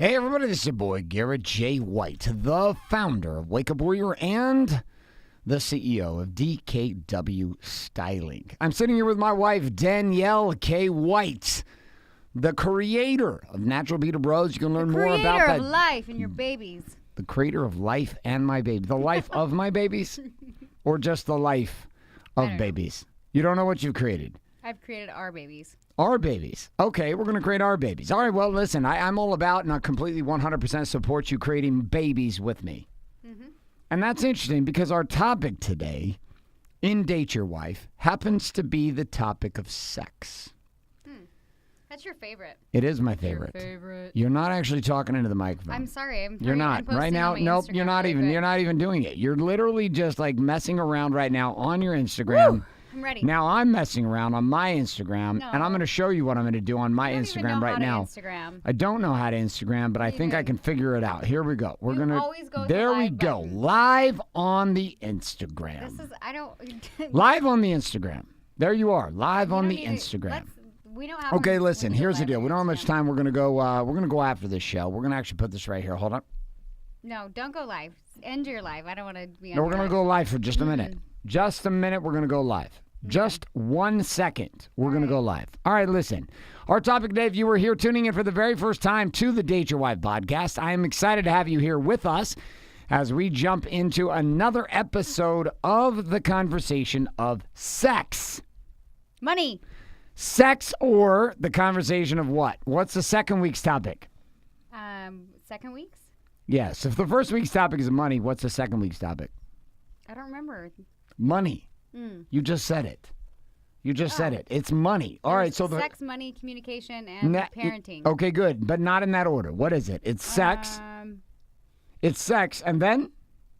Hey everybody, this is your boy Garrett J. White, the founder of Wake Up Warrior and the CEO of DKW Styling. I'm sitting here with my wife Danielle K. White, the creator of Natural Beauty Bros. You can learn more about that. The creator of life and your babies. The creator of life and my baby. The life of my babies? Or just the life of babies? You don't know what you've created. I've created our babies. Our babies. Okay, we're going to create our babies. All right, well, listen, I'm all about and I completely 100% support you creating babies with me. Mm-hmm. And that's interesting because our topic today in Date Your Wife happens to be the topic of sex. That's your favorite. It is my favorite. Your favorite. You're not actually talking into the microphone. I'm sorry. You're not. Right now, nope, you're not even. You're not even doing it. You're literally just like messing around right now on your Instagram. Woo! I'm ready. Now I'm messing around on my Instagram, and I'm going to show you what I'm going to do on my Instagram right now. Instagram. I don't know how to Instagram, but I think I can figure it out. Here we go. We're going to. There we go. Live on the Instagram. This is. I don't. Live on the Instagram. There you are. Live on the Instagram. We don't have. Okay, listen. Here's the deal. We don't have much time. We're going to go. We're going to go after this show. We're going to actually put this right here. Hold on. No, don't go live. End your live. I don't want to be on. No, we're going to go live for just a minute. Just a minute. We're going to go live. Just 1 second. We're going to go live. All right, listen. Our topic today, if you were here tuning in for the very first time to the Date Your Wife podcast, I am excited to have you here with us as we jump into another episode of the conversation of sex. Money. Sex or the conversation of what? What's the second week's topic? Second week's? Yes. If the first week's topic is money, what's the second week's topic? I don't remember. Money. You just said it. You just said it. It's money. All right. So sex, money, communication, and parenting. Okay, good. But not in that order. What is it? It's sex. It's sex. And then?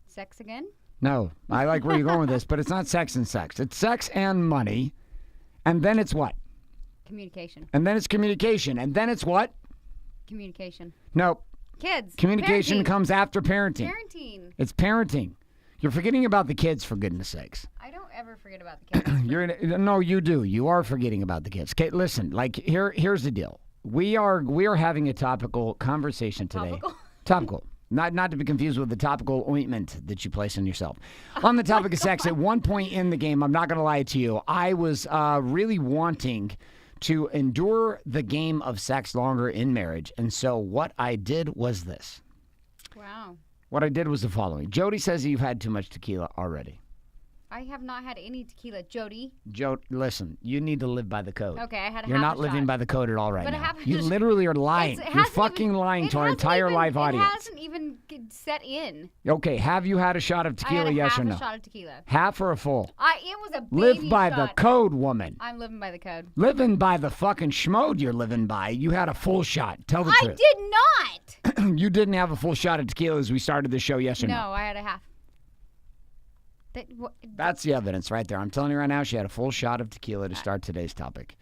Sex again? No. I like where you're going with this, but it's not sex and sex. It's sex and money. And then it's what? Communication. And then it's communication. And then it's what? Communication. Nope. Kids. Communication comes after parenting. Parenting. It's parenting. You're forgetting about the kids, for goodness sakes. I don't ever forget about the kids. No, you do. You are forgetting about the kids. Okay, listen. Like here's the deal. We are having a topical conversation today. Topical. Not to be confused with the topical ointment that you place on yourself. On the topic of sex, at one point in the game, I'm not going to lie to you, I was really wanting to endure the game of sex longer in marriage. And so what I did was this. Wow. What I did was the following. Jody says you've had too much tequila already. I have not had any tequila, Jody. Listen, you need to live by the code. Okay, I had You're not living by the code at all right now. You just, literally are lying. You're fucking lying to our entire live audience. It hasn't even set in. Okay, have you had a shot of tequila, yes or no? I had half a shot of tequila. Half or a full? It was a baby Live by shot. the code, woman. I'm living by the code. Living by the fucking schmode you're living by. You had a full shot. Tell the truth. I did not. You didn't have a full shot of tequila as we started the show, yes or no? No, I had a half. That's the evidence right there. I'm telling you right now, she had a full shot of tequila to start today's topic.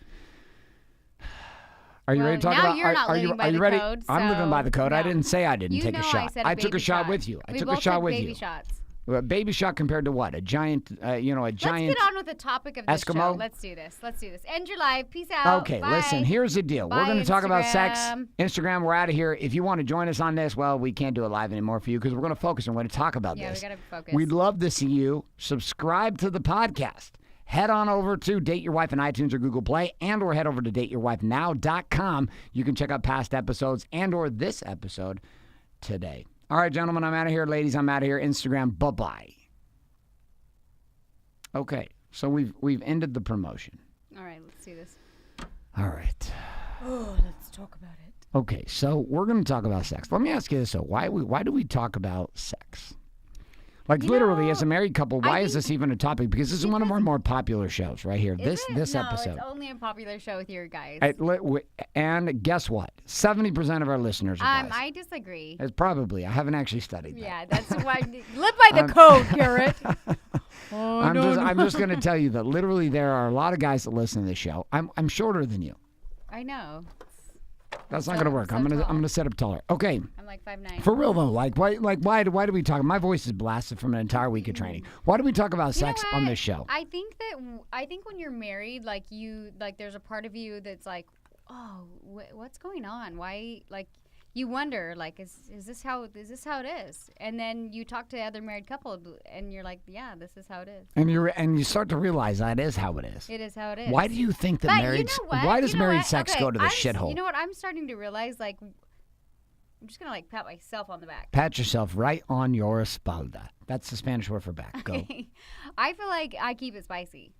Are you ready to talk about? You're not living by the ready? Code, I'm living by the code. No. I didn't say I didn't take a shot. I took a shot with you. I took a shot with you. Baby shots. A baby shot compared to what? A giant, a giant. Let's get on with the topic of this Eskimo? show. Let's do this. End your life. Peace out. Okay, Bye. listen, here's the deal. Bye, we're going to talk about sex. Instagram. Instagram, we're out of here. If you want to join us on this, well, we can't do it live anymore for you because we're going to focus and we're going to talk about this. Yeah, we got to focus. We'd love to see you subscribe to the podcast. Head on over to Date Your Wife on iTunes or Google Play, and or head over to dateyourwifenow.com. You can check out past episodes and or this episode today. All right, gentlemen, I'm out of here. Ladies, I'm out of here. Instagram, bye-bye. Okay, so we've ended the promotion. All right, let's do this. All right. Oh, let's talk about it. Okay, so we're going to talk about sex. Let me ask you this, though. Why do we talk about sex? Like, literally, as a married couple, why is this even a topic? Because this is one of our more popular shows right here. This episode. No, it's only a popular show with your guys. And guess what? 70% of our listeners are guys. I disagree. It's probably. I haven't actually studied that. Yeah, that's why. Live by the code, Garrett. I'm just going to tell you that literally there are a lot of guys that listen to this show. I'm shorter than you. I know. That's not going to work. I'm going to set up taller. Okay. I'm like 5'9". For real though, why do we talk? My voice is blasted from an entire week of training. Why do we talk about sex on this show? I think when you're married, there's a part of you that's like, oh, what's going on? Why you wonder, like, is this how it is? And then you talk to other married couple, and you're like, yeah, this is how it is. And you start to realize that is how it is. It is how it is. Why do you think that married? Why does married sex go to the shithole? You know what? I'm starting to realize, like, I'm just gonna like pat myself on the back. Pat yourself right on your espalda. That's the Spanish word for back. Go. I feel like I keep it spicy.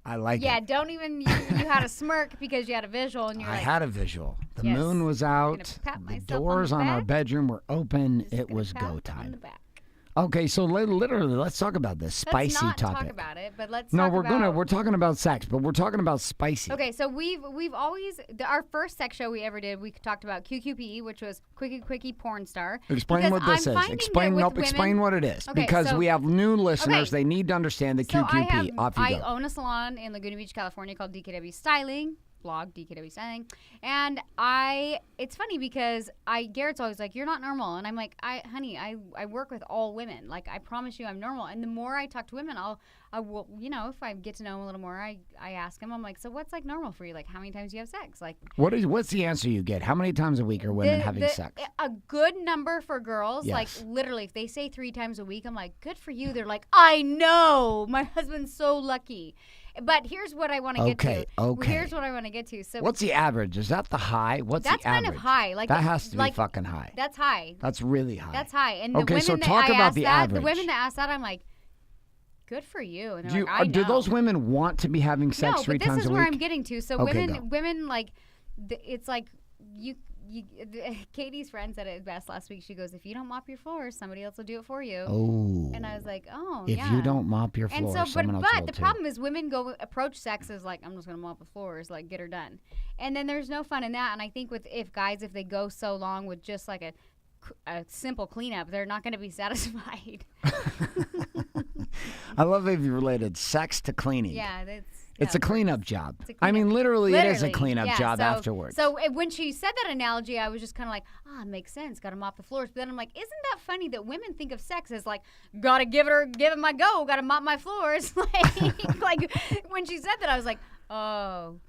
I like it. Yeah, don't even. You had a smirk because you had a visual, and you're I like, had a visual. The moon was out. The doors on our bedroom were open. It was go time. Okay, so literally, let's talk about this spicy topic. Let's not talk about it, but let's. We're talking about sex, but we're talking about spicy. Okay, so we've always our first sex show we ever did. We talked about QQP, which was Quickie Porn Star. Explain what this is. Explain what it is, okay, because we have new listeners. Okay. They need to understand the QQP. I own a salon in Laguna Beach, California, called DKW Styling. Blog DKW Styling, and it's funny because Garrett's always like, you're not normal, and I'm like, honey, I work with all women, like, I promise you I'm normal. And the more I talk to women, I will, you know, if I get to know them a little more, I ask them, I'm like, so what's like normal for you, like how many times do you have sex, like what's the answer you get? How many times a week are women having sex? A good number for girls, yes. Like literally if they say 3 times a week, I'm like, good for you. They're like, I know, my husband's so lucky. But here's what I want to get to. Okay. Here's what I want to get to. So what's the average? Is that the high? What's the average? That's kind of high. Like that has to be fucking high. That's high. That's really high. That's high. And okay, the so women talk about the average. The women that ask that, I'm like, good for you. And they're do those women want to be having sex 3 times a week? No, but this is where I'm getting to. So okay, women like, it's like you. Katie's friend said it best last week. She goes, if you don't mop your floors, somebody else will do it for you. Oh. And I was like, oh, if you don't mop your floors, someone else will But the too. problem is women approach sex as like, I'm just going to mop the floors, like get her done. And then there's no fun in that. And I think if they go so long with just like a simple cleanup, they're not going to be satisfied. I love that you related sex to cleaning. Yeah, it's a cleanup job. I mean, literally, it is a cleanup job afterwards. So when she said that analogy, I was just kind of like, it makes sense. Got to mop the floors. But then I'm like, isn't that funny that women think of sex as like, got to give it my go. Got to mop my floors. like when she said that, I was like, oh.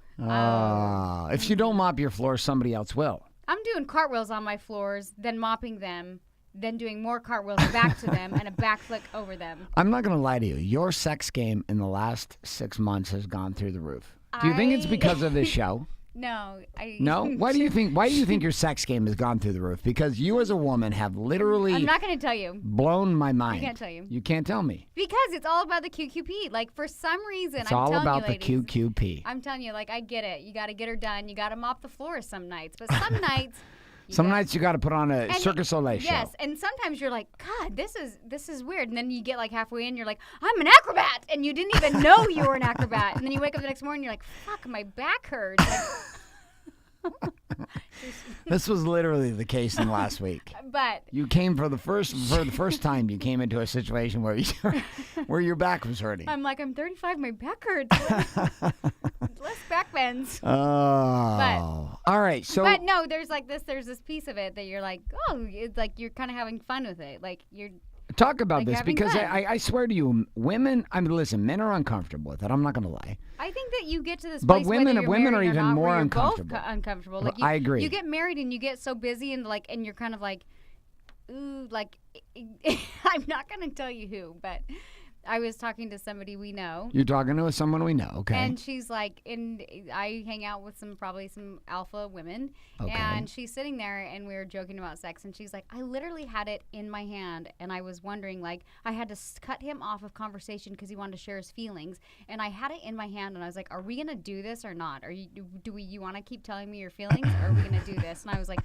If you don't mop your floors, somebody else will. I'm doing cartwheels on my floors, then mopping them, then doing more cartwheels back to them and a backflip over them. I'm not going to lie to you. Your sex game in the last 6 months has gone through the roof. Do you think it's because of this show? No. No? Why do you think your sex game has gone through the roof? Because you as a woman have literally I'm not going to tell you. Blown my mind. I can't tell you. You can't tell me. Because it's all about the QQP. Like, for some reason, it's all about the QQP. I'm telling you, like, I get it. You got to get her done. You got to mop the floor some nights. But some nights... Some nights you got to put on a Cirque Soleil show. Yes, and sometimes you're like, God, this is weird. And then you get like halfway in, you're like, I'm an acrobat, and you didn't even know you were an acrobat. And then you wake up the next morning, and you're like, fuck, my back hurts. This was literally the case in last week. But you came for the first time. You came into a situation where your back was hurting. I'm like, I'm 35, my back hurts. Less back bends. Oh, all right. So, but no, there's this piece of it that you're like, oh, it's like you're kind of having fun with it, like you're. Talk about this because I swear to you, women. I mean, listen, men are uncomfortable with it. I'm not going to lie. I think that you get to this but place women are even not, more you're uncomfortable. Both uncomfortable. Like I agree. You get married and you get so busy and you're kind of like, ooh, like I'm not going to tell you who, but I was talking to somebody we know. You're talking to someone we know, okay? And she's like, I hang out with probably some alpha women, okay. And she's sitting there, and we were joking about sex, and she's like, I literally had it in my hand, and I was wondering, like, I had to cut him off of conversation because he wanted to share his feelings, and I had it in my hand, and I was like, are we gonna do this or not? You want to keep telling me your feelings, or are we gonna do this? And I was like,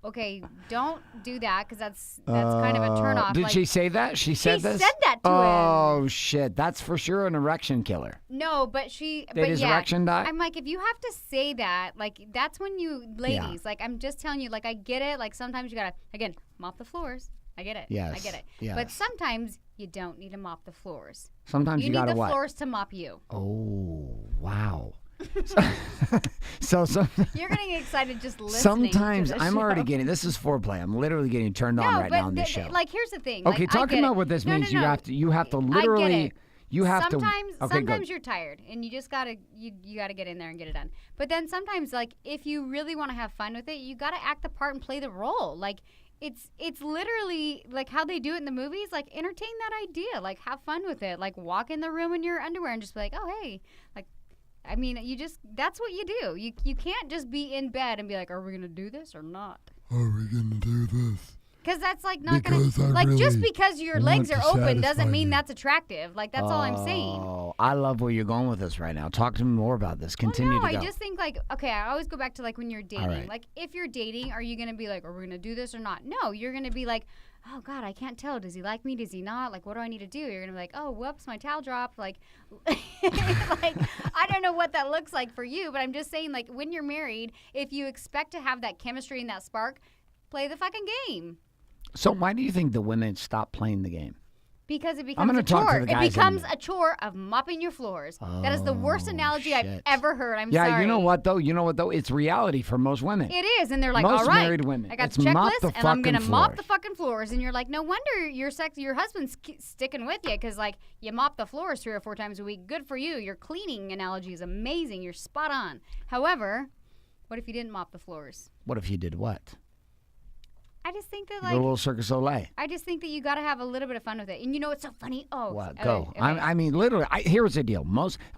okay, don't do that because that's kind of a turnoff. Did she say that? She said this? She said that to him. Oh, shit. That's for sure an erection killer. No, but Did his erection die? I'm like, if you have to say that, like, that's when you, ladies, like, I'm just telling you, like, I get it. Like, sometimes you got to, again, mop the floors. I get it. Yes. I get it. Yes. But sometimes you don't need to mop the floors. Sometimes you got to what? You need the floors to mop you. Oh, wow. So you're getting excited just listening. Sometimes to the I'm show. already getting this is foreplay. I'm literally getting turned on right now on this show. Like, here's the thing. Okay, like, talking about what this means, you have to literally You have sometimes, to. Okay, sometimes you're tired, and you just gotta you gotta get in there and get it done. But then sometimes, like, if you really want to have fun with it, you gotta act the part and play the role. Like, it's literally like how they do it in the movies. Like, entertain that idea. Like, have fun with it. Like, walk in the room in your underwear and just be like, oh hey, like. I mean, that's what you do. You can't just be in bed and be like, are we going to do this or not? Are we going to do this? Because that's like not going to, like, really just because your legs are open doesn't mean you. that's attractive. Like, that's all I'm saying. Oh, I love where you're going with this right now. Talk to me more about this. Continue well, no, to go. I just think, like, okay, I always go back to, like, when you're dating. Right. Like, if you're dating, are you going to be like, are we going to do this or not? No, you're going to be like, oh, God, I can't tell. Does he like me? Does he not? Like, what do I need to do? You're going to be like, oh, whoops, my towel dropped. Like, like, I don't know what that looks like for you, but I'm just saying, like, when you're married, if you expect to have that chemistry and that spark, play the fucking game. So why do you think the women stop playing the game? Because it I'm becomes gonna a talk to chore. the It guys becomes in- a chore of mopping your floors. That is the worst analogy I've shit. ever heard. I'm Yeah, sorry. you know what though? It's reality for most women. It is, and they're like, Most all right, married women, I got it's the mop checklist, the and I'm gonna fucking mop floors. the fucking floors. And you're like, no wonder your husband's sticking with you, because like you mop the floors 3 or 4 times a week. Good for you. Your cleaning analogy is amazing. You're spot on. However, what if you didn't mop the floors? What if you did what? I just think that Go a like little Cirque Soleil. I just think that you got to have a little bit of fun with it. And you know what's so funny? Oh, What? okay, Go. okay. I mean, literally. Here's the deal.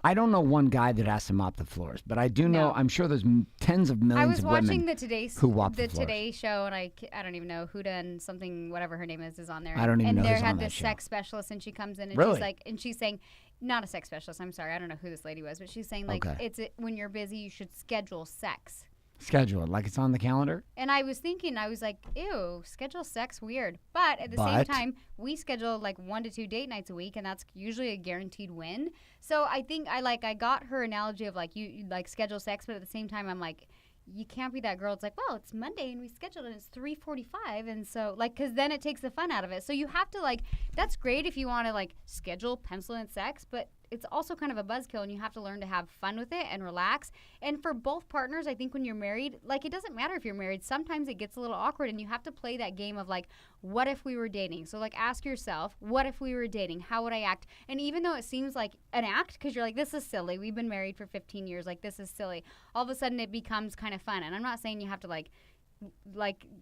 I don't know one guy that has to mop the floors, but I do know. No. I'm sure there's tens of I millions was of watching women the Today's who mop the the floors. Today Show, and I don't even know who done something, whatever her name is on there. I don't even and know there who's had on this that show. sex specialist, and she comes in and Really? she's like, and she's saying, not a sex specialist. I'm sorry, I don't know who this lady was, but she's saying like, Okay. when you're busy, you should schedule sex. Schedule it like it's on the calendar. And I was thinking, I was like, ew, schedule sex, weird. But at the same time, we schedule like 1 to 2 date nights a week, and that's usually a guaranteed win. So I think I got her analogy of like you like schedule sex, but at the same time, I'm like, you can't be that girl. It's like, well, it's Monday and we scheduled it and it's 3:45, and so like, because then it takes the fun out of it. So you have to like, that's great if you want to like schedule pencil in sex, but it's also kind of a buzzkill, and you have to learn to have fun with it and relax. And for both partners, I think when you're married, like, it doesn't matter if you're married. Sometimes it gets a little awkward, and you have to play that game of like, what if we were dating? So like, ask yourself, what if we were dating? How would I act? And even though it seems like an act, because you're like, this is silly. We've been married for 15 years. Like, this is silly. All of a sudden, it becomes kind of fun. And I'm not saying you have to like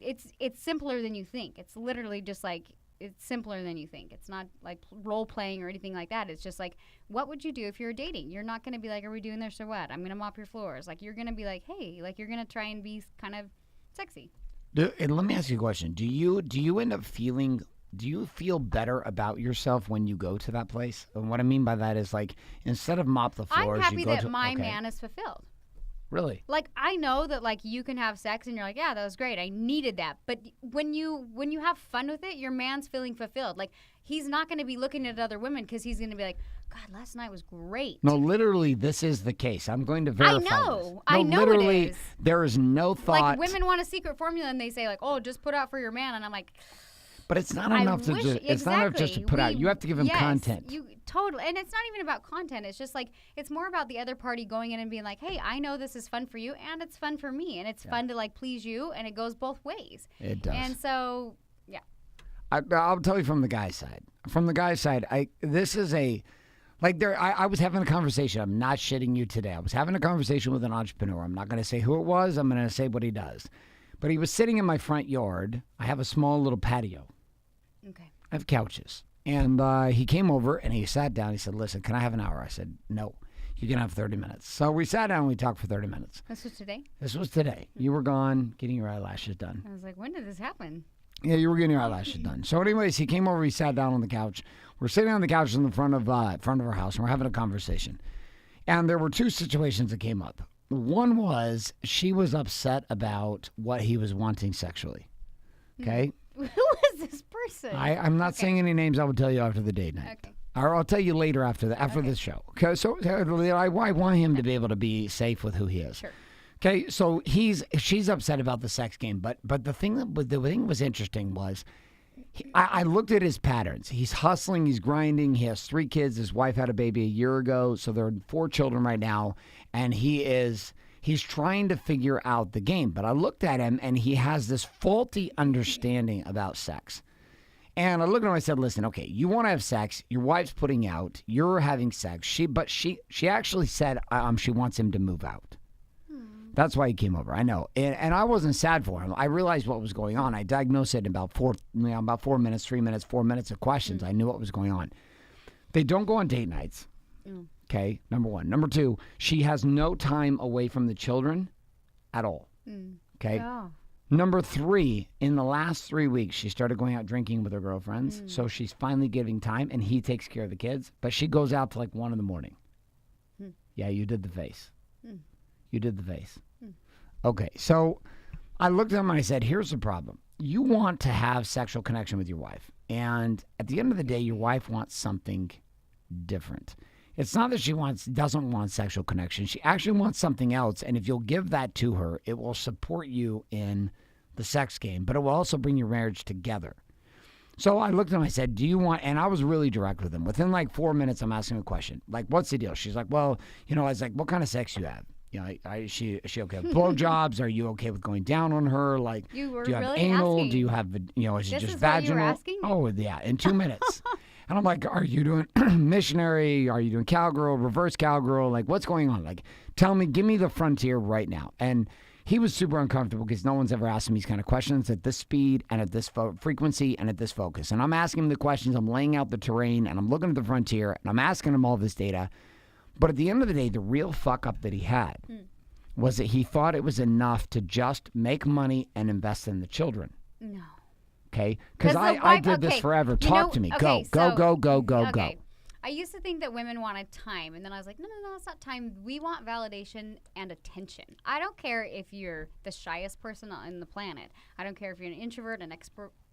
it's simpler than you think. It's literally just like, it's simpler than you think. It's not like role playing or anything like that. It's just like, what would you do if you're dating? You're not going to be like, are we doing this or what? I'm going to mop your floors. Like, you're going to be like, hey, like, you're going to try and be kind of sexy. And let me ask you a question. Do you end up feeling? Do you feel better about yourself when you go to that place? And what I mean by that is like, instead of mop the floors, I'm happy you go that to, my okay. man is fulfilled. Really? Like, I know that like you can have sex and you're like, yeah, that was great. I needed that. But when you have fun with it, your man's feeling fulfilled. Like, he's not going to be looking at other women because he's going to be like, God, last night was great. No, literally, this is the case. I'm going to verify this. No, I know literally, it is. there is no thought. Like, women want a secret formula and they say like, oh, just put out for your man. And I'm like, but it's not I enough to wish- just. It's not enough just to put out. You have to give him yes, content. You totally, and it's not even about content. It's just like, it's more about the other party going in and being like, hey, I know this is fun for you, and it's fun for me, and it's fun to like please you, and it goes both ways. It does. And so, yeah. I'll tell you from the guy's side. From the guy's side, this is a. Like I was having a conversation. I'm not shitting you today. I was having a conversation with an entrepreneur. I'm not going to say who it was. I'm going to say what he does. But he was sitting in my front yard. I have a small little patio. Okay. I have couches. And he came over and he sat down. He said, listen, can I have an hour? I said, no. You can have 30 minutes. So we sat down and we talked for 30 minutes. This was today? This was today. You were gone getting your eyelashes done. I was like, when did this happen? Yeah, you were getting your eyelashes done. So anyways, he came over, he sat down on the couch. We're sitting on the couch in the front of our house, and we're having a conversation. And there were 2 situations that came up. One was she was upset about what he was wanting sexually. Okay? Who is this person? I'm not saying any names. I will tell you after the date night. Okay. Or I'll tell you later after this show. Okay, so I want him to be able to be safe with who he is. Sure. Okay, so she's upset about the sex game, but the thing was interesting was I looked at his patterns. He's hustling, he's grinding. He has 3 kids. His wife had a baby a year ago, so there are 4 children right now, and he's trying to figure out the game. But I looked at him, and he has this faulty understanding about sex. And I looked at him and I said, listen, okay, you want to have sex. Your wife's putting out. You're having sex. She actually said she wants him to move out. That's why he came over. I know. And I wasn't sad for him. I realized what was going on. I diagnosed it in about 4 minutes, 3 minutes, 4 minutes of questions. I knew what was going on. They don't go on date nights. Okay, number one. Number two, she has no time away from the children at all. Okay? Yeah. Number three, in the last 3 weeks, she started going out drinking with her girlfriends. So she's finally giving time, and he takes care of the kids. But she goes out to like 1 a.m. Yeah, you did the face. You did the face. Okay, so I looked at him and I said, here's the problem. You want to have sexual connection with your wife. And at the end of the day, your wife wants something different. It's not that she doesn't want sexual connection. She actually wants something else. And if you'll give that to her, it will support you in the sex game, but it will also bring your marriage together. So I looked at him, I said, do you want, and I was really direct with him. Within like 4 minutes, I'm asking a question. Like, what's the deal? She's like, well, I was like, what kind of sex you have? Is she okay with blowjobs? Are you okay with going down on her? Like, do you have really anal? asking. Do you have, is it This just is what vaginal? you were asking? Oh, yeah, in 2 minutes. And I'm like, are you doing missionary? Are you doing cowgirl, reverse cowgirl? Like, what's going on? Like, tell me, give me the frontier right now. And he was super uncomfortable because no one's ever asked him these kind of questions at this speed and at this frequency and at this focus. And I'm asking him the questions, I'm laying out the terrain, and I'm looking at the frontier, and I'm asking him all this data. But at the end of the day, the real fuck up that he had was that he thought it was enough to just make money and invest in the children. No. Okay? Because I did this forever. Talk to me. Okay, Go. I used to think that women wanted time, and then I was like, no, it's not time. We want validation and attention. I don't care if you're the shyest person on the planet. I don't care if you're an introvert, an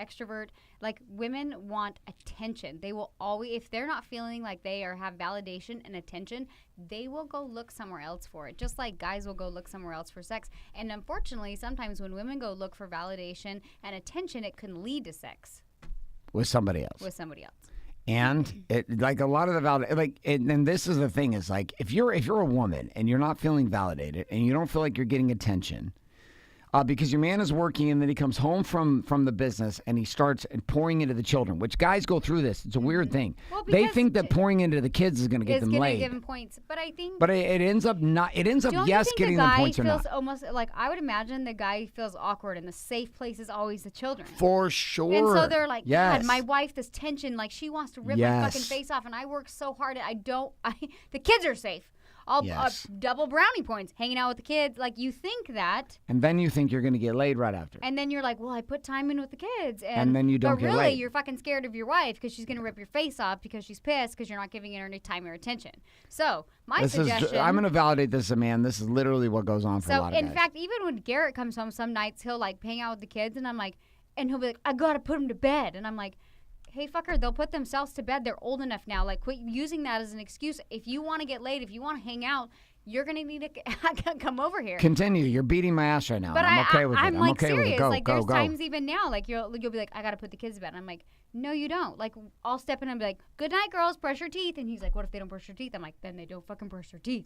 extrovert. Like, women want attention. They will always, if they're not feeling like they have validation and attention, they will go look somewhere else for it, just like guys will go look somewhere else for sex. And unfortunately, sometimes when women go look for validation and attention, it can lead to sex. With somebody else. And it, like a lot of the and this is the thing is like if you're a woman and you're not feeling validated and you don't feel like you're getting attention, because your man is working and then he comes home from the business and he starts pouring into the children, which guys go through this. It's a weird thing. Well, they think that pouring into the kids is going to get them laid. Give them points, but I think. But it ends up not. It ends up yes getting them points or not. Almost like I would imagine the guy feels awkward, and the safe place is always the children. For sure. And so they're like, yes. God, my wife, this tension, like she wants to rip my fucking face off, and I work so hard. The kids are safe. Double brownie points, hanging out with the kids. Like, you think that. And then you think you're going to get laid right after. And then you're like, well, I put time in with the kids. And then you don't get laid. But really, you're fucking scared of your wife because she's going to rip your face off because she's pissed because you're not giving her any time or attention. So, I'm going to validate this, man. This is literally what goes on for a lot of guys. So, in fact, even when Garrett comes home some nights, he'll, like, hang out with the kids. And I'm like, and he'll be like, I got to put them to bed. And I'm like, hey, fucker, they'll put themselves to bed. They're old enough now. Like, quit using that as an excuse. If you want to get laid, if you want to hang out, you're going to need to come over here. Continue. You're beating my ass right now. But I'm okay with it. I'm like okay serious. With it. Go, like, go, there's go. times even now, like, you'll be like, I got to put the kids to bed. And I'm like, no, you don't. Like, I'll step in and be like, good night, girls, brush your teeth. And he's like, what if they don't brush their teeth? I'm like, then they don't fucking brush their teeth.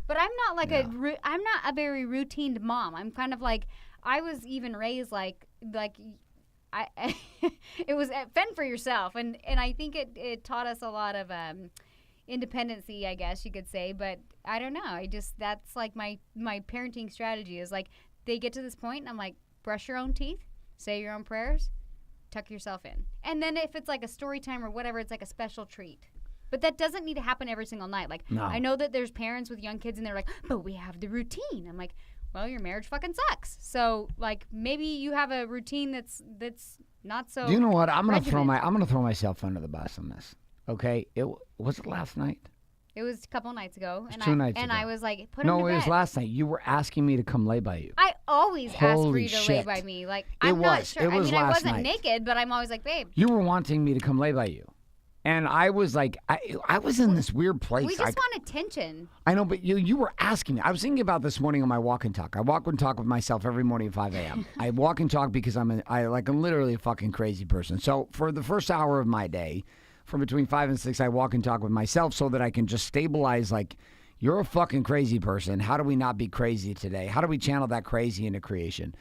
But I'm not like I'm not a very routine mom. I'm kind of like, I was even raised like it was fend for yourself. And I think it taught us a lot of independency, I guess you could say, but I don't know. That's like my parenting strategy is like they get to this point and I'm like, brush your own teeth, say your own prayers, tuck yourself in. And then if it's like a story time or whatever, it's like a special treat. But that doesn't need to happen every single night. Like, no. I know that there's parents with young kids and they're like, but we have the routine. I'm like, well, your marriage fucking sucks. So like maybe you have a routine that's not so. Do you know what? I'm gonna throw myself under the bus on this. Okay, was it last night? It was a couple nights ago. And 2 nights ago. And I was like, put him to bed. No, it was last night. You were asking me to come lay by you. I always ask for you to lay by me. Like, I'm not sure. I wasn't naked, but I'm always like, babe. You were wanting me to come lay by you. And I was like, I was in this weird place. We just want attention. I know, but you were asking me. I was thinking about this morning on my walk and talk. I walk and talk with myself every morning at 5 a.m. I walk and talk because I'm literally a fucking crazy person. So for the first hour of my day, from between 5 and 6, I walk and talk with myself so that I can just stabilize, like, you're a fucking crazy person. How do we not be crazy today? How do we channel that crazy into creation?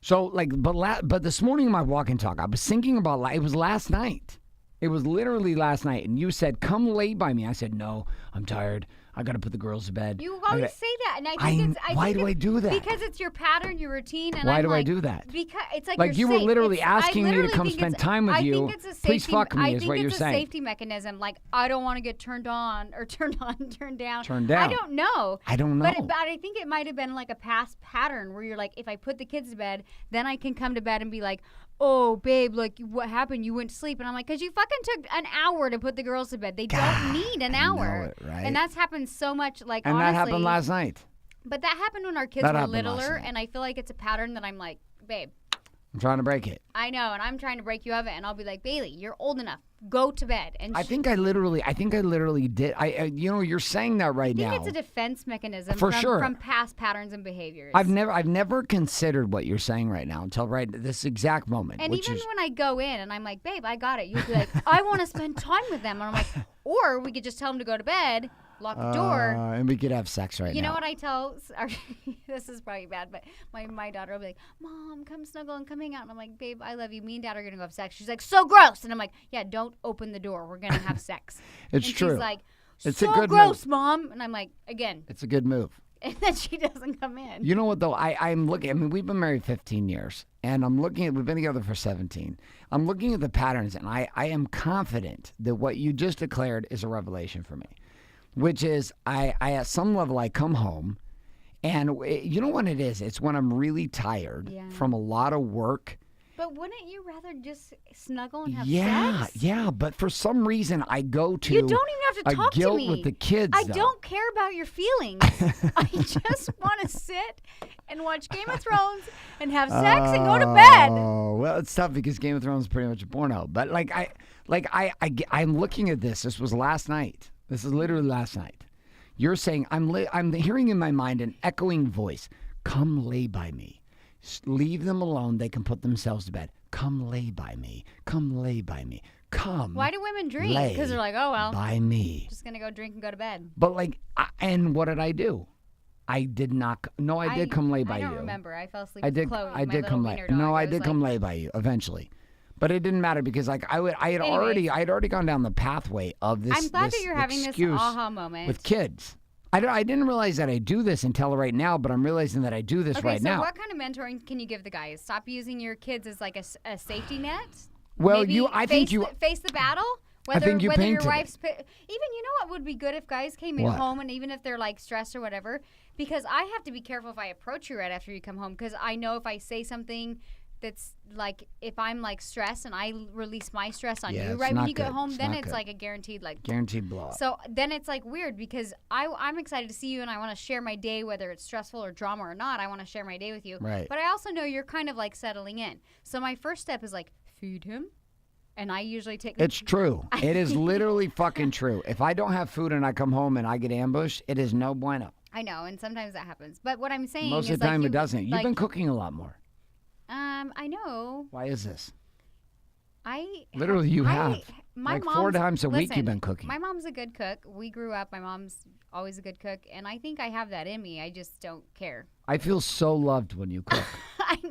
So, like, but this morning in my walk and talk, I was thinking about, it was last night. It was literally last night. And you said, come lay by me. I said, no, I'm tired. I got to put the girls to bed. You always say that. And I think why do I do that? Because it's your pattern, your routine. And why do I do that? Because it's like you you're were safe. literally asking me to come spend time with you. Please fuck me is what you're saying. I think it's a safety mechanism. Like, I don't want to get turned on, turned down. Turned down. I don't know. But I think it might have been like a past pattern where you're like, if I put the kids to bed, then I can come to bed and be like, oh, babe, like, what happened? You went to sleep. And I'm like, because you fucking took an hour to put the girls to bed. They don't need an hour. Know it, right? And that's happened so much, like, and honestly. That happened last night. But that happened when our kids were littler, and I feel like it's a pattern that I'm like, babe. I'm trying to break it. I know, and I'm trying to break you of it, and I'll be like, Bailey, you're old enough. Go to bed. And I think I literally did. You're saying that right now. I think it's a defense mechanism from past patterns and behaviors. I've never considered what you're saying right now until right this exact moment. And even when I go in and I'm like, babe, I got it. You'll be like, I want to spend time with them. And I'm like, or we could just tell them to go to bed, lock the door. And we could have sex right now. You know what I tell, this is probably bad, but my daughter will be like, Mom, come snuggle and come hang out. And I'm like, babe, I love you. Me and Dad are going to go have sex. She's like, so gross. And I'm like, yeah, don't open the door. We're going to have sex. It's true. She's like, it's so a good gross, move. Mom. And I'm like, again. It's a good move. And then she doesn't come in. You know what, though? I'm looking. I mean, we've been married 15 years, and we've been together for 17. I'm looking at the patterns, and I am confident that what you just declared is a revelation for me. Which is, I at some level, I come home, and you know what it is? It's when I'm really tired from a lot of work. But wouldn't you rather just snuggle and have sex? Yeah, but for some reason, I go to you don't even have to talk guilt to me. with the kids, I don't care about your feelings. I just want to sit and watch Game of Thrones and have sex and go to bed. Oh, well, it's tough because Game of Thrones is pretty much a porno. But I'm looking at this. This was last night. This is literally last night. You're saying, I'm hearing in my mind an echoing voice. Come lay by me. Leave them alone. They can put themselves to bed. Come lay by me. Come lay by me. Come. Why do women drink? Because they're like, oh, well. By me. Just going to go drink and go to bed. But and what did I do? I did not. No, I did come lay by you. I don't remember. I fell asleep with Chloe. I did come lay. No, I did come lay by you eventually. But it didn't matter because I had already gone down the pathway of this. I'm glad that you're having this aha moment with kids. I didn't realize that I do this until right now, but I'm realizing that I do this right now. So what kind of mentoring can you give the guys? Stop using your kids as like a safety net? Well, Maybe face the battle. Whether your wife's even you know what would be good if guys came in home and even if they're like stressed or whatever, because I have to be careful if I approach you right after you come home because I know if I say something that's like if I'm like stressed and I release my stress on you right when you get home, then it's like a guaranteed blow up. So then it's like weird because I'm excited to see you and I want to share my day, whether it's stressful or drama or not. I want to share my day with you. Right. But I also know you're kind of like settling in. So my first step is like feed him. And I usually take. It's true. It is literally fucking true. If I don't have food and I come home and I get ambushed, it is no bueno. I know, and sometimes that happens. But what I'm saying most of the time it doesn't. You've been cooking a lot more. I know. Why is this? Literally, you have. My 4 times a week you've been cooking. My mom's a good cook. We grew up. My mom's always a good cook, and I think I have that in me. I just don't care. I feel so loved when you cook.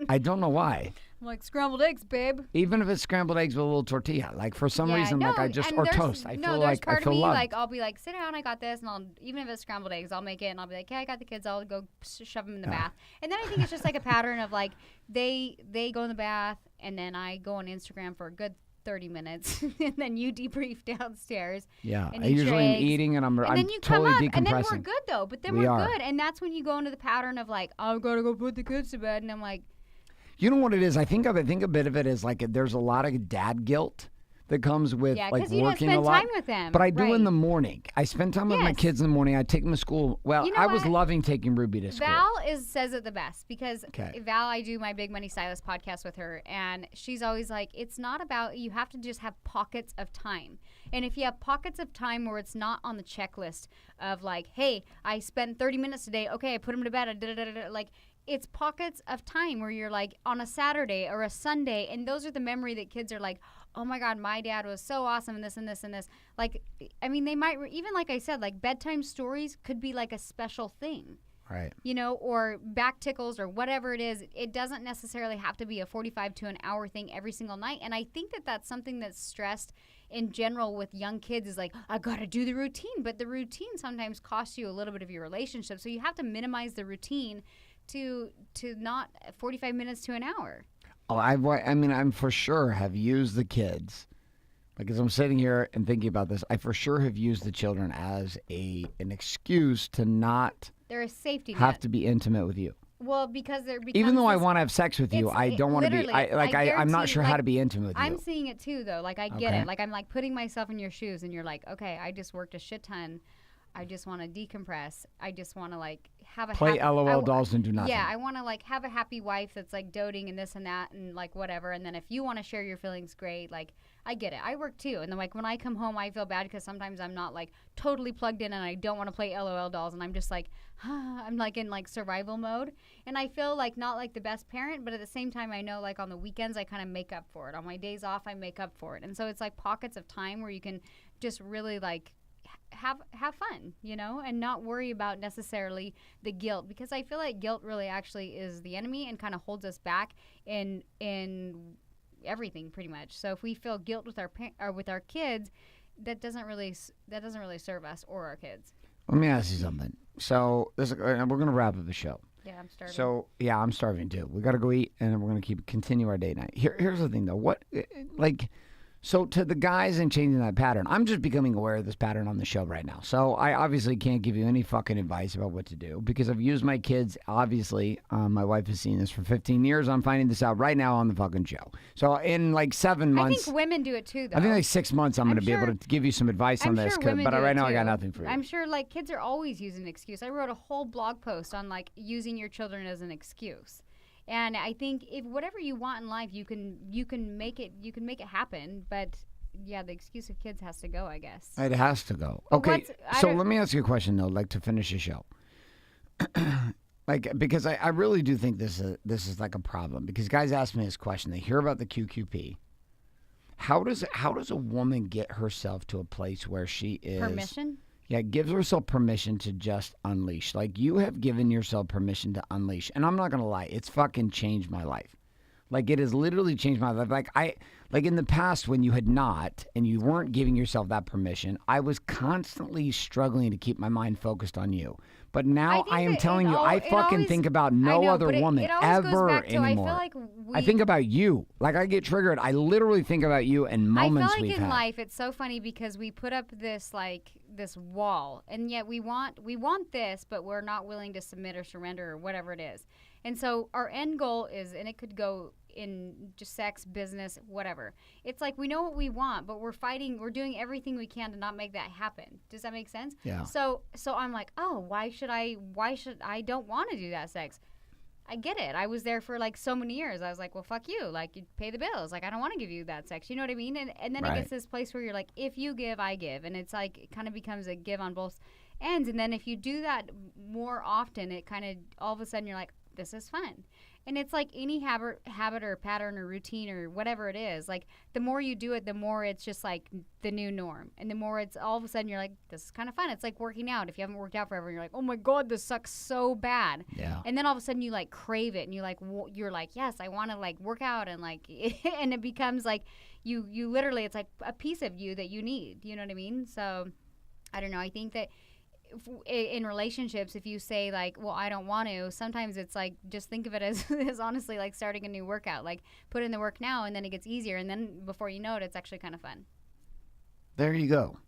I don't know why. I'm like scrambled eggs, babe. Even if it's scrambled eggs with a little tortilla, like for some reason, like I just or toast. I feel like I feel loved. Like I'll be like, sit down, I got this, and I'll even if it's scrambled eggs, I'll make it, and I'll be like, okay, I got the kids, I'll go shove them in the bath, and then I think it's just like a pattern of like they go in the bath, and then I go on Instagram for a good 30 minutes, and then you debrief downstairs. Yeah, I usually am eating, and I'm then you totally come up, decompressing. And then we're good though. But then we're good, and that's when you go into the pattern of like, I've got to go put the kids to bed, and I'm like. You know what it is? I think a bit of it is like there's a lot of dad guilt that comes with like working a lot. Yeah, because you don't spend time with them. But I do in the morning. I spend time with my kids in the morning. I take them to school. Well, I was loving taking Ruby to school. Val says it the best because Val, I do my Big Money Stylist podcast with her, and she's always like, it's not about, you have to just have pockets of time. And if you have pockets of time where it's not on the checklist of like, hey, I spent 30 minutes today. Okay, I put them to bed. Like, it's pockets of time where you're like on a Saturday or a Sunday, and those are the memory that kids are like, oh my God, my dad was so awesome, and this and this and this. Like, I mean, they might, even like I said, like bedtime stories could be like a special thing. Right. Or back tickles or whatever it is. It doesn't necessarily have to be a 45 to an hour thing every single night. And I think that that's something that's stressed in general with young kids is like, I got to do the routine. But the routine sometimes costs you a little bit of your relationship. So you have to minimize the routine to not 45 minutes to an hour. Oh, I'm for sure have used the kids. Like, as I'm sitting here and thinking about this, I for sure have used the children as an excuse to not They're a safety have net. to be intimate with you. Well, because they're Even though I want to have sex with you, I don't want to be. I'm not sure how to be intimate with you. I'm seeing it too, though. Like, I get it. Like, I'm like putting myself in your shoes, and you're like, okay, I just worked a shit ton. I just want to decompress. I just want to like have a play LOL dolls and do nothing. Yeah, I want to like have a happy wife that's like doting and this and that and like whatever. And then if you want to share your feelings, great. Like, I get it. I work too. And then like when I come home, I feel bad because sometimes I'm not like totally plugged in and I don't want to play LOL dolls. And I'm just like, I'm like in like survival mode. And I feel like not like the best parent, but at the same time, I know like on the weekends, I kind of make up for it. On my days off, I make up for it. And so it's like pockets of time where you can just really like have fun, and not worry about necessarily the guilt, because I feel like guilt really actually is the enemy and kind of holds us back in everything pretty much. So if we feel guilt with our kids, that doesn't really serve us or our kids. Let me ask you something. So we're gonna wrap up the show. Yeah, I'm starving. So yeah, I'm starving too. We gotta go eat, and then we're gonna continue our date night. Here's the thing though. So to the guys and changing that pattern, I'm just becoming aware of this pattern on the show right now. So I obviously can't give you any fucking advice about what to do because I've used my kids. Obviously, my wife has seen this for 15 years. I'm finding this out right now on the fucking show. So in like 7 months. I think women do it too, though. I think like 6 months I'm going to be able to give you some advice on this. But right now I got nothing for you. I'm sure like kids are always using an excuse. I wrote a whole blog post on like using your children as an excuse. And I think if whatever you want in life, you can make it happen. But yeah, the excuse of kids has to go, I guess. It has to go. Okay, so let me ask you a question though, like to finish the show. Like, because I really do think this is like a problem, because guys ask me this question. They hear about the QQP. How does a woman get herself to a place where she is permission? Yeah, gives herself permission to just unleash. Like, you have given yourself permission to unleash. And I'm not going to lie, it's fucking changed my life. Like, it has literally changed my life. Like in the past when you had not, and you weren't giving yourself that permission, I was constantly struggling to keep my mind focused on you. But now I am telling you, I fucking think about no other woman ever anymore. I think about you. Like, I get triggered. I literally think about you and moments we've had. I feel like in life, it's so funny because we put up this wall, and yet we want this, but we're not willing to submit or surrender or whatever it is. And so our end goal is, and it could go in just sex, business, whatever. It's like we know what we want, but we're doing everything we can to not make that happen. Does that make sense? Yeah. So I'm like, oh, why should I don't want to do that sex? I get it. I was there for like so many years. I was like, well, fuck you. Like, you pay the bills. Like, I don't want to give you that sex. You know what I mean? And then it gets to this place where you're like, if you give, I give. And it's like, it kind of becomes a give on both ends. And then if you do that more often, it kind of, all of a sudden you're like, this is fun. And it's like any habit or pattern or routine or whatever it is. Like, the more you do it, the more it's just like the new norm. And the more it's all of a sudden you're like, this is kind of fun. It's like working out. If you haven't worked out forever, you're like, oh my God, this sucks so bad. Yeah. And then all of a sudden you like crave it, and you're like, yes, I want to like work out, and like, and it becomes like you literally, it's like a piece of you that you need. You know what I mean? So I don't know. I think that in relationships, if you say like, well, I don't want to, sometimes it's like, just think of it as honestly like starting a new workout. Like, put in the work now, and then it gets easier, and then before you know it, it's actually kind of fun. There you go.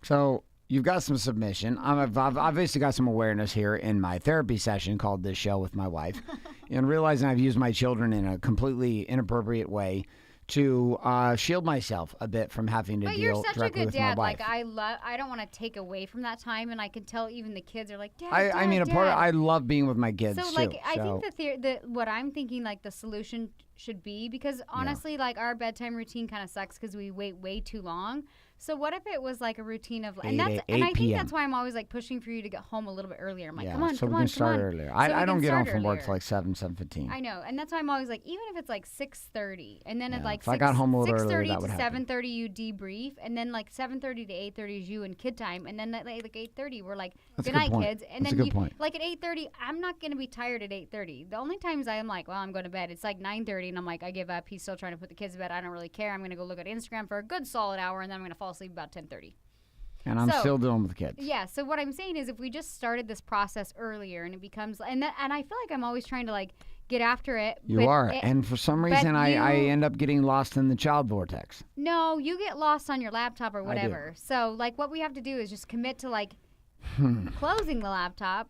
So you've got some submission. I've obviously got some awareness here in my therapy session called This Show with my wife, and realizing I've used my children in a completely inappropriate way to shield myself a bit from having to deal directly with my wife. Like, I don't want to take away from that time, and I can tell even the kids are like, Dad, I mean, I love being with my kids so, too. Like, I think what I'm thinking, like, the solution should be, because honestly, like, our bedtime routine kind of sucks because we wait way too long. So what if it was like a routine of, 8 and I think p.m. that's why I'm always like pushing for you to get home a little bit earlier. I'm like, Yeah, come on, so come we on, can start come on. earlier. So I we don't can get home start from work earlier. till like 7:15. I know, and that's why I'm always like, even if it's like 6:30, and then at Yeah, like if I got home a little earlier, 6:30 that to would happen. 7:30 you debrief, and then like 7:30 to 8:30 is you and kid time, and then at like 8:30 we're like, That's a good good night, point. kids, and That's a then good point. like at 8:30, I'm not gonna be tired at 8:30. The only times I am like, well, I'm going to bed. It's like 9:30, and I'm like, I give up. He's still trying to put the kids to bed. I don't really care. I'm gonna go look at Instagram for a good solid hour, and then I'm gonna fall asleep about 10:30. And I'm So- still dealing with the kids. Yeah, so what I'm saying is if we just started this process earlier and it becomes and I feel like I'm always trying to like get after it. You but are. it- And for some but reason, I you- end up getting lost in the child vortex. No, you get lost on your laptop or I do. whatever. So like what we have to do is just commit to like closing the laptop.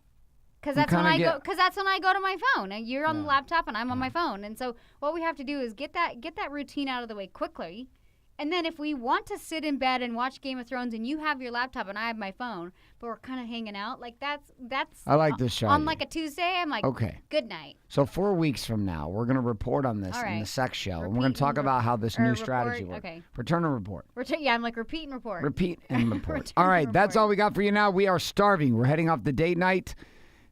Because We that's when kinda I go. get- Because that's when I go to my phone, and you're on the Yeah. laptop, and I'm on my phone. And so, what we have to do is get that routine out of the way quickly, and then if we want to sit in bed and watch Game of Thrones, and you have your laptop and I have my phone, but we're kind of hanging out, like that's I like this strategy. on like a Tuesday. I'm like, Okay. good night. So 4 weeks from now, we're going to report on this All in the right. sex show. And we're Repeat going to talk and about how this or new report, strategy works. okay. Return and report. Yeah, I'm like repeat and report. Repeat and report. Return All right, and that's report. all we got for you now. We are starving. We're heading off the date night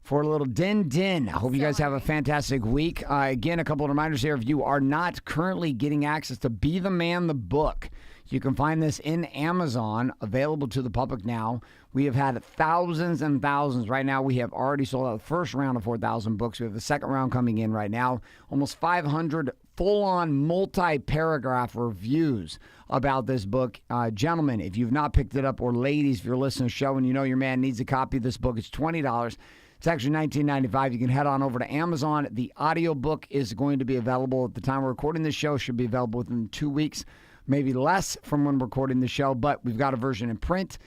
for a little din. I hope you So guys have a hungry. fantastic week. Again, a couple of reminders here. If you are not currently getting access to Be the Man, the book, you can find this in Amazon, available to the public now. We have had thousands and thousands. Right now, we have already sold out the first round of 4,000 books. We have the second round coming in right now. Almost 500 full-on multi-paragraph reviews about this book. Gentlemen, if you've not picked it up, or ladies, if you're listening to the show and you know your man needs a copy of this book, it's $20. It's actually $19.95. You can head on over to Amazon. The audiobook is going to be available at the time we're recording this show. Should be available within 2 weeks, maybe less from when we're recording the show, but we've got a version in print.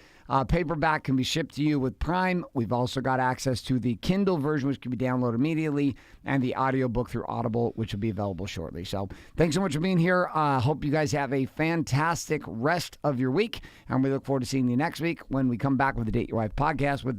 Paperback can be shipped to you with Prime. We've also got access to the Kindle version, which can be downloaded immediately, and the audiobook through Audible, which will be available shortly. So thanks so much for being here. Hope you guys have a fantastic rest of your week, and we look forward to seeing you next week when we come back with the Date Your Wife podcast with the